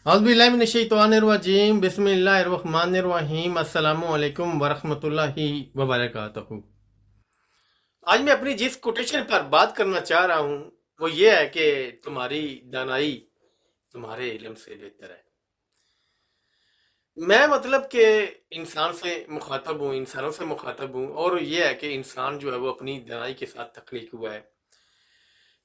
औज़ुबिल्लाहि बिस्मिल्लाहिर्रहमानिर्रहीम अस्सलामु अलैकुम वरहमतुल्लाहि वबरकातुहू। आज मैं अपनी जिस कोटेशन पर बात करना चाह रहा हूँ वो ये है कि तुम्हारी दानाई तुम्हारे इल्म से बेहतर है। मैं मतलब कि इंसान से मुखातब हूँ, इंसानों से मुखातब हूँ, और ये है कि इंसान जो है वो अपनी दानाई के साथ तख्लीक हुआ है।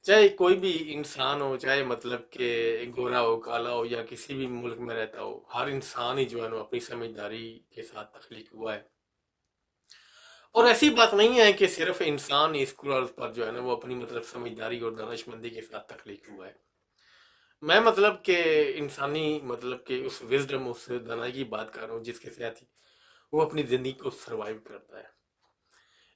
चाहे कोई भी इंसान हो, चाहे मतलब कि गोरा हो, काला हो, या किसी भी मुल्क में रहता हो, हर इंसान ही जो है ना अपनी समझदारी के साथ तख्लीक हुआ है। और ऐसी बात नहीं है कि सिर्फ इंसान इस कुरान पर जो है ना वो अपनी मतलब समझदारी और दानिशमंदी के साथ तख्लीक हुआ है। मैं मतलब कि इंसानी मतलब कि उस विजडम, उस दानाई की बात कर रहा हूँ जिसके साथ ही वो अपनी ज़िंदगी को सर्वाइव करता है।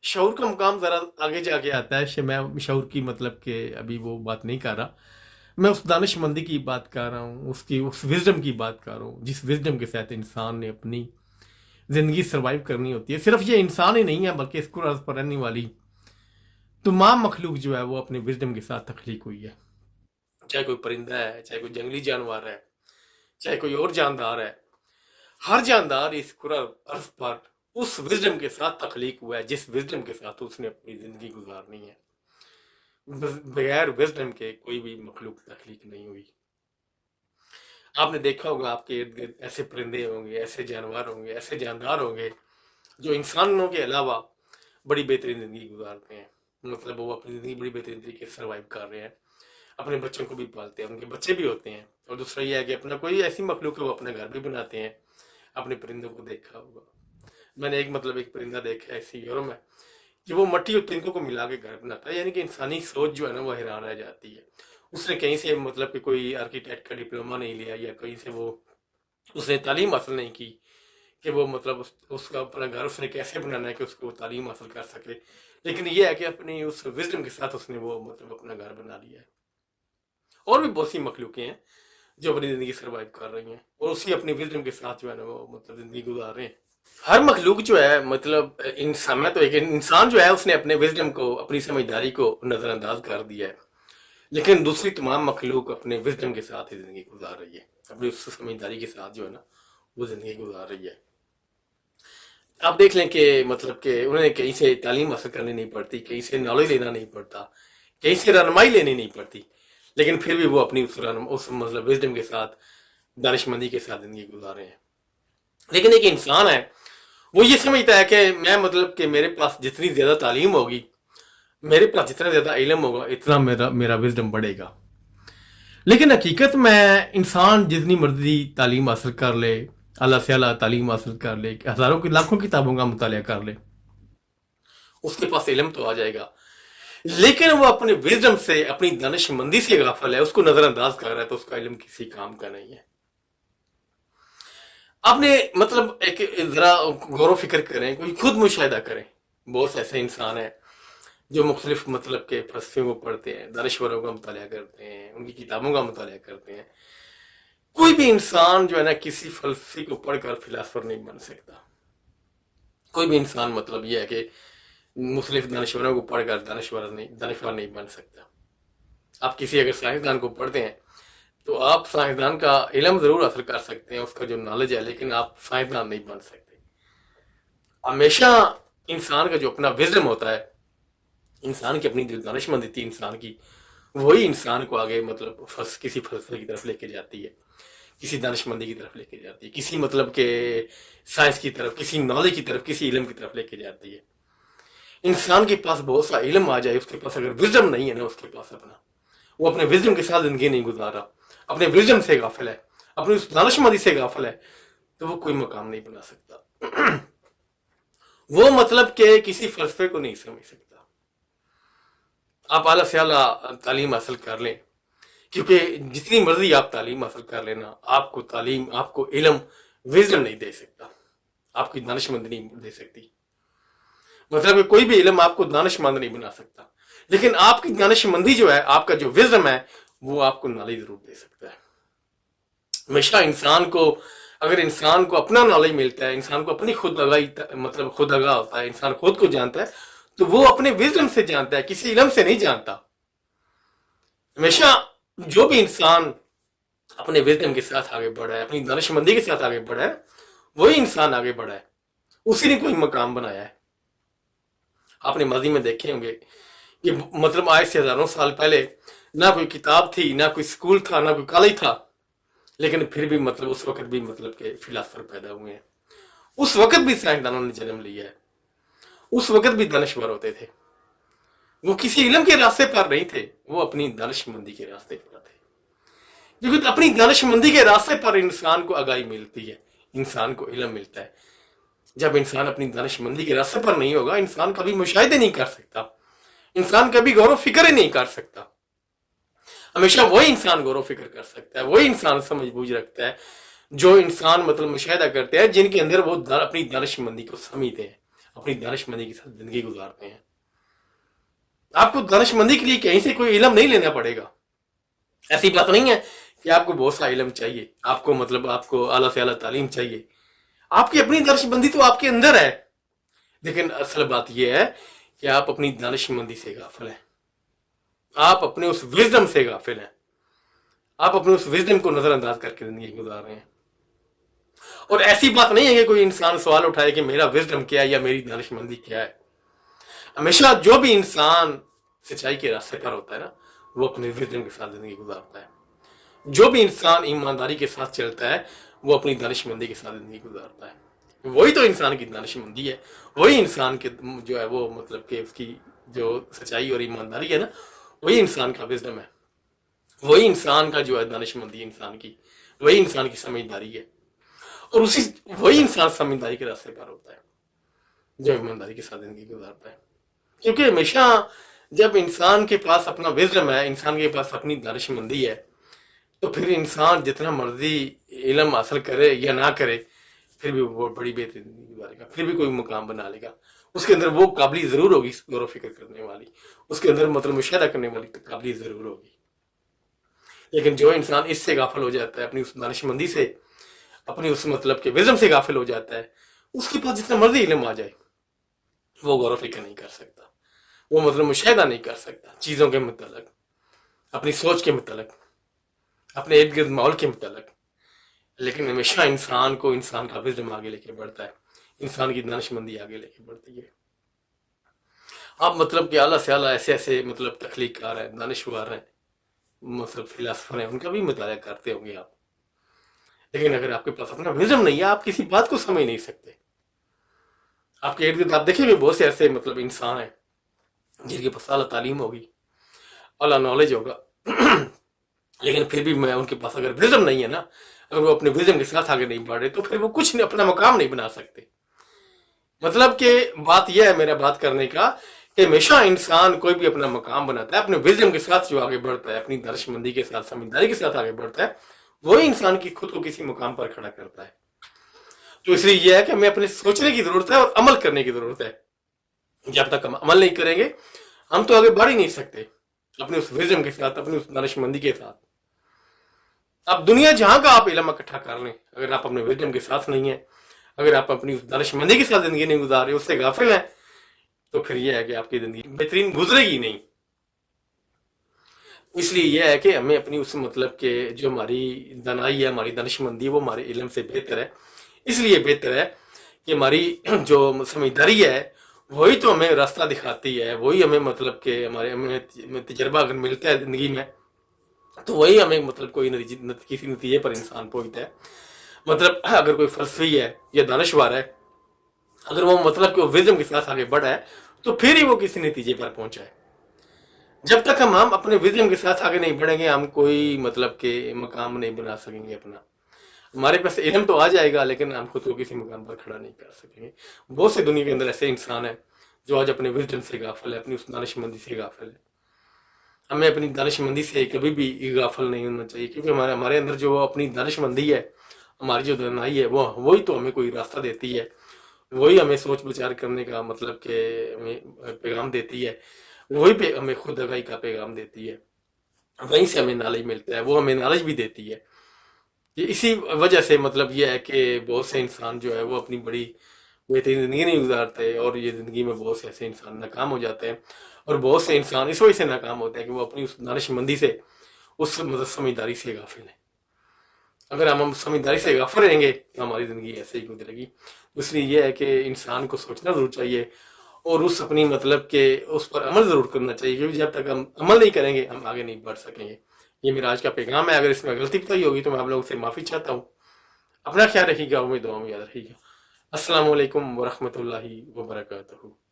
शऊर का मुकाम ज़रा आगे जाके आता है। मैं शऊर की मतलब कि अभी वो बात नहीं कर रहा, मैं उस दानिशमंदी की बात कर रहा हूँ, उसकी उस विजडम की बात कर रहा हूँ जिस विजडम के साथ इंसान ने अपनी ज़िंदगी सर्वाइव करनी होती है। सिर्फ ये इंसान ही नहीं है बल्कि इसको अर्ज़ पर रहने वाली तमाम मखलूक जो है वो अपने विजडम के साथ तख्लीक हुई है। चाहे कोई परिंदा है, चाहे कोई जंगली जानवर है, चाहे कोई और जानदार है, हर जानदार इस कुरान अर्ज़ पर उस विजडम के साथ तख्लीक हुआ है जिस विजडम के साथ उसने अपनी ज़िंदगी गुजारनी है। बगैर विजडम के कोई भी मखलूक तख्लीक नहीं हुई। आपने देखा होगा आपके इर्द गिर्द ऐसे परिंदे होंगे, ऐसे जानवर होंगे, ऐसे जानदार होंगे जो इंसानों के अलावा बड़ी बेहतरीन ज़िंदगी गुजारते हैं। मतलब वो अपनी ज़िंदगी बड़ी बेहतरीन तरीके से सर्वाइव कर रहे हैं, अपने बच्चों को भी पालते हैं, उनके बच्चे भी होते हैं। और दूसरा ये है कि अपना कोई ऐसी मखलूक है वो अपना घर भी बनाते हैं। अपने परिंदों को देखा होगा, मैंने एक परिंदा देखा है ऐसी यूरोप में कि वो मट्टी और तिनकों को मिला के घर बनाता है। यानी कि इंसानी सोच जो है ना वो हैरान रह जाती है। उसने कहीं से मतलब कि कोई आर्किटेक्ट का डिप्लोमा नहीं लिया, या कहीं से वो उसने तालीम हासिल नहीं की कि वो मतलब उसका अपना घर उसने कैसे बनाना है कि उसको तालीम हासिल कर सके। लेकिन ये है कि अपनी उस विजडम के साथ उसने वो मतलब अपना घर बना लिया है। और भी बहुत सी मखलूकें हैं जो अपनी ज़िंदगी सर्वाइव कर रही हैं और उसी अपनी विजडम के साथ जो है ना वो मतलब ज़िंदगी गुजार रहे हैं। हर मखलूक जो है मतलब इंसान में तो एक इंसान जो है उसने अपने विजडम को, अपनी समझदारी को नज़रअंदाज कर दिया है। लेकिन दूसरी तमाम मखलूक अपने विजडम के साथ ही ज़िंदगी गुजार रही है, अपनी उस समझदारी के साथ जो है ना वो ज़िंदगी गुजार रही है। आप देख लें कि मतलब कि उन्हें कहीं से तालीम हासिल करनी नहीं पड़ती, कहीं से नॉलेज लेना नहीं पड़ता, कहीं से रहनुमाई लेनी नहीं पड़ती, लेकिन फिर भी वो अपनी उस मतलब विजडम के साथ, दानिशमंदी के साथ ज़िंदगी गुजार रहे हैं। लेकिन एक इंसान है वो ये समझता है कि मैं मतलब कि मेरे पास जितनी ज़्यादा तालीम होगी, मेरे पास जितना ज़्यादा इल्म होगा, इतना मेरा मेरा विजडम बढ़ेगा। लेकिन हकीकत में इंसान जितनी मर्जी तालीम हासिल कर ले, अल्लाह से अल्लाह तालीम हासिल कर ले, हज़ारों की लाखों किताबों का मुतालिया कर ले, उसके पास इल्म तो आ जाएगा, लेकिन वो अपने विजडम से, अपनी दानिशमंदी से गाफिल है, उसको नज़रअंदाज कर रहा है, तो उसका इल्म किसी काम का नहीं है। आपने मतलब एक ज़रा गौर फिक्र करें, कोई खुद मुशाहिदा करें। बहुत से ऐसे इंसान हैं जो मुख्तलिफ मतलब के फलसफे को पढ़ते हैं, दानिशवरों का मुतालिया करते हैं, उनकी किताबों का मुतालिया करते हैं। कोई भी इंसान जो है ना किसी फलसफे को पढ़कर फिलासफर नहीं बन सकता। कोई भी इंसान मतलब ये है कि मुख्तलिफ दानिशवरों को पढ़कर दानिशवर नहीं बन सकता। आप किसी अगर साइंसदान को पढ़ते हैं तो आप साइंसदान का इल्म ज़रूर हासिल कर सकते हैं, उसका जो नॉलेज है, लेकिन आप साइंसदान नहीं बन सकते। हमेशा इंसान का जो अपना विजडम होता है, इंसान की अपनी जो दानिशमंदी थी इंसान की, वही इंसान को आगे मतलब किसी फलसफे की तरफ लेके जाती है, किसी दानिशमंदी की तरफ लेके जाती है, किसी मतलब के साइंस की तरफ, किसी नॉलेज की तरफ, किसी इल्म की तरफ लेके जाती है। इंसान के पास बहुत सा इल्म आ जाए, उसके पास अगर विजडम नहीं है ना उसके पास अपना, वो अपने विजडम के साथ जिंदगी नहीं गुजार रहा, अपने विजडम से गाफिल है, अपनी उस दानिशमंदी से गाफिल है, तो वो कोई मकाम नहीं बना सकता। वो मतलब के किसी फलसफे को नहीं समझ सकता। आप आला से आला तालीम हासिल कर लें, क्योंकि जितनी मर्जी आप तालीम हासिल कर लेना, आपको तालीम, आपको इल्म विजडम नहीं दे सकता, आपकी दानिशमंदी नहीं दे सकती। मतलब कोई भी इल्म आपको दानिशमंद नहीं बना सकता, लेकिन आपकी दानिशमंदी जो है, आपका जो विजडम है, वो आपको नॉलेज जरूर दे सकता है। हमेशा इंसान को, अगर इंसान को अपना नॉलेज मिलता है, इंसान को अपनी खुद आगाही मतलब खुद आगाह होता है, इंसान खुद को जानता है, तो वो अपने विजडम से जानता है, किसी इल्म से नहीं जानता। हमेशा जो भी इंसान अपने विजडम के साथ आगे बढ़ा है, अपनी दानिशमंदी के साथ आगे बढ़ा है, वही इंसान आगे बढ़ा है, उसी ने कोई मकाम बनाया है। आपने माजी में देखे होंगे कि मतलब आज से हजारों साल पहले ना कोई किताब थी, ना कोई स्कूल था, ना कोई कॉलेज था, लेकिन फिर भी मतलब उस वक्त भी मतलब के फिलासफर पैदा हुए हैं, उस वक्त भी साइंसदानों ने जन्म लिया है, उस वक्त भी दानिशवर होते थे। वो किसी इल्म के रास्ते पर नहीं थे, वो अपनी दानिशमंदी के रास्ते पर थे, क्योंकि अपनी दानिशमंदी के रास्ते पर इंसान को आगाही मिलती है, इंसान को इल्म मिलता है। जब इंसान अपनी दानिशमंदी के रास्ते पर नहीं होगा, इंसान कभी मुशाहिदे नहीं कर सकता, इंसान कभी गौर फिक्र ही नहीं कर सकता। हमेशा वही इंसान गौर फिक्र कर सकता है, वही इंसान समझ बूझ रखता है जो इंसान मतलब मुशाहिदा करते हैं, जिनके अंदर वो अपनी दानिशमंदी को समझते हैं, अपनी दानिशमंदी के साथ जिंदगी गुजारते हैं। आपको दानिशमंदी के लिए कहीं से कोई इल्म नहीं लेना पड़ेगा। ऐसी बात नहीं है कि आपको बहुत सा इल्म चाहिए, आपको मतलब आपको आला से आला तालीम चाहिए, आपकी अपनी दानिशमंदी तो आपके अंदर है, लेकिन असल बात यह है कि आप अपनी दानिशमंदी से गाफिल हैं, आप अपने उस विजडम से गाफिल हैं, आप अपने उस विजडम को नजरअंदाज करके जिंदगी गुजार रहे हैं। और ऐसी बात नहीं है कि कोई इंसान सवाल उठाए कि मेरा विजडम क्या है या मेरी दानिशमंदी क्या है। हमेशा जो भी इंसान सच्चाई के रास्ते पर होता है ना, वो अपने विजडम के साथ जिंदगी गुजारता है। जो भी इंसान ईमानदारी के साथ चलता है, वो अपनी दानिशमंदी के साथ जिंदगी गुजारता है। वही तो इंसान की दानिशमंदी है, वही इंसान के जो है वो मतलब कि उसकी जो सच्चाई और ईमानदारी है ना, वही इंसान का विजडम है, वही इंसान का जो है दानिशमंदी इंसान की, वही इंसान की समझदारी है। और उसी वही इंसान समझदारी के रास्ते पर होता है जो ईमानदारी के साथ जिंदगी गुजारता है। क्योंकि हमेशा जब इंसान के पास अपना विजडम है, इंसान के पास अपनी दानिशमंदी है, तो फिर इंसान जितना मर्जी इल्म हासिल करे या ना करे, फिर भी वो बड़ी बेहतरीन जिंदगी गुजारेगा, फिर भी कोई मुकाम बना लेगा। उसके अंदर वो काबिलियत जरूर होगी गौर फिक्र करने वाली, उसके अंदर मतलब मुशाहिदा करने वाली तो काबिलियत जरूर होगी। लेकिन जो इंसान इससे गाफिल हो जाता है, अपनी उस दानिशमंदी से, अपनी उस मतलब के विजडम से गाफिल हो जाता है, उसके पास जितना मर्जी इल्म आ जाए, वो गौर फिक्र नहीं कर सकता, वो मतलब मुशाहिदा नहीं कर सकता चीज़ों के मुतालिक, अपनी सोच के मुतालिक, अपने इर्द गिर्द माहौल के मुतालिक। लेकिन हमेशा इंसान को इंसान का विजडम आगे लेके बढ़ता है, इंसान की दानिशमंदी आगे लेके बढ़ती है। आप मतलब कि आला से आला ऐसे ऐसे मतलब तख्लीकार हैं, दानिशवर हैं, मतलब फिलासफर हैं, उनका भी मुताला करते होंगे आप, लेकिन अगर आपके पास अपना विजडम नहीं है, आप किसी बात को समझ नहीं सकते। आपके इर्द गिर्द आप देखेंगे बहुत से ऐसे मतलब इंसान हैं जिनके पास आला तालीम होगी, आला नॉलेज होगा, लेकिन फिर भी मैं उनके पास अगर विजडम नहीं है ना, अगर वो अपने विजडम के साथ आगे नहीं बढ़ रहे, तो फिर वो कुछ नहीं, अपना मकाम नहीं बना सकते। मतलब कि बात यह है मेरा बात करने का कि हमेशा इंसान कोई भी अपना मकाम बनाता है अपने विजडम के साथ, जो आगे बढ़ता है अपनी दानिशमंदी के साथ, समझदारी के साथ आगे बढ़ता है, वही इंसान की खुद को किसी मुकाम पर खड़ा करता है। तो इसलिए यह है कि हमें अपने सोचने की जरूरत है और अमल करने की जरूरत है। जब तक हम अमल नहीं करेंगे, हम तो आगे बढ़ ही नहीं सकते अपने उस विजडम के साथ, अपनी उस दानिशमंदी के साथ। अब दुनिया जहां का आप इल्म इकट्ठा कर लें, अगर आप अपने विजडम के साथ नहीं है, अगर आप अपनी उस दानिशमंदी के साथ जिंदगी नहीं गुजार रहे, उससे गाफिल हैं, तो फिर यह है कि आपकी जिंदगी बेहतरीन गुजरेगी नहीं। इसलिए यह है कि हमें अपनी उस मतलब के जो हमारी दानाई है, हमारी दानिशमंदी है, वो हमारे इल्म से बेहतर है। इसलिए बेहतर है कि हमारी जो समझदारी है वही तो हमें रास्ता दिखाती है, वही हमें मतलब के हमें तजर्बा अगर मिलता है जिंदगी में, तो वही हमें मतलब कोई किसी नतीजे पर इंसान पहुंचता है। मतलब अगर कोई फलसफी है या दानिशवर है, अगर वो मतलब कि वो विजडम के साथ आगे बढ़ा है, तो फिर ही वो किसी नतीजे पर पहुंचा है। जब तक हम अपने विजडम के साथ आगे नहीं बढ़ेंगे, हम कोई मतलब के मकाम नहीं बना सकेंगे अपना। हमारे पास इल्म तो आ जाएगा, लेकिन हम खुद को किसी मुकाम पर खड़ा नहीं कर सकेंगे। बहुत से दुनिया के अंदर ऐसे इंसान हैं जो आज अपने विजडम से गाफिल है, अपनी उस दानिशमंदी से गाफिल है। हमें अपनी दानिशमंदी से कभी भी गाफिल नहीं होना चाहिए, क्योंकि हमारे अंदर जो अपनी दानिशमंदी है, हमारी जो दानाई है, वही तो हमें कोई रास्ता देती है, वही हमें सोच विचार करने का मतलब के हमें पैगाम देती है, वही हमें खुद आगाही का पैगाम देती है, वहीं से हमें नॉलेज मिलता है, वो हमें नॉलेज भी देती है। इसी वजह से मतलब ये है कि बहुत से इंसान जो है वो अपनी बड़ी बेहतरीन ज़िंदगी नहीं गुजारते, और ये ज़िंदगी में बहुत से ऐसे इंसान नाकाम हो जाते हैं। और बहुत से इंसान इस वजह से नाकाम होते हैं कि वो अपनी उस दानिशमंदी से, उस मतलब समझदारी से गाफिल है। اگر ہم سمجھداری سے غافل رہیں گے تو ہماری زندگی ایسے ہی گزرے گی۔ دوسری یہ ہے کہ انسان کو سوچنا ضرور چاہیے اور اس اپنی مطلب کہ اس پر عمل ضرور کرنا چاہیے، کیونکہ جب تک ہم عمل نہیں کریں گے ہم آگے نہیں بڑھ سکیں گے۔ یہ میرا آج کا پیغام ہے، اگر اس میں غلطی بتائی ہوگی تو میں آپ لوگوں سے معافی چاہتا ہوں۔ اپنا خیال رکھیے گا، امید دعاؤں میں یاد رکھیے گا۔ السلام علیکم ورحمۃ اللہ وبرکاتہ۔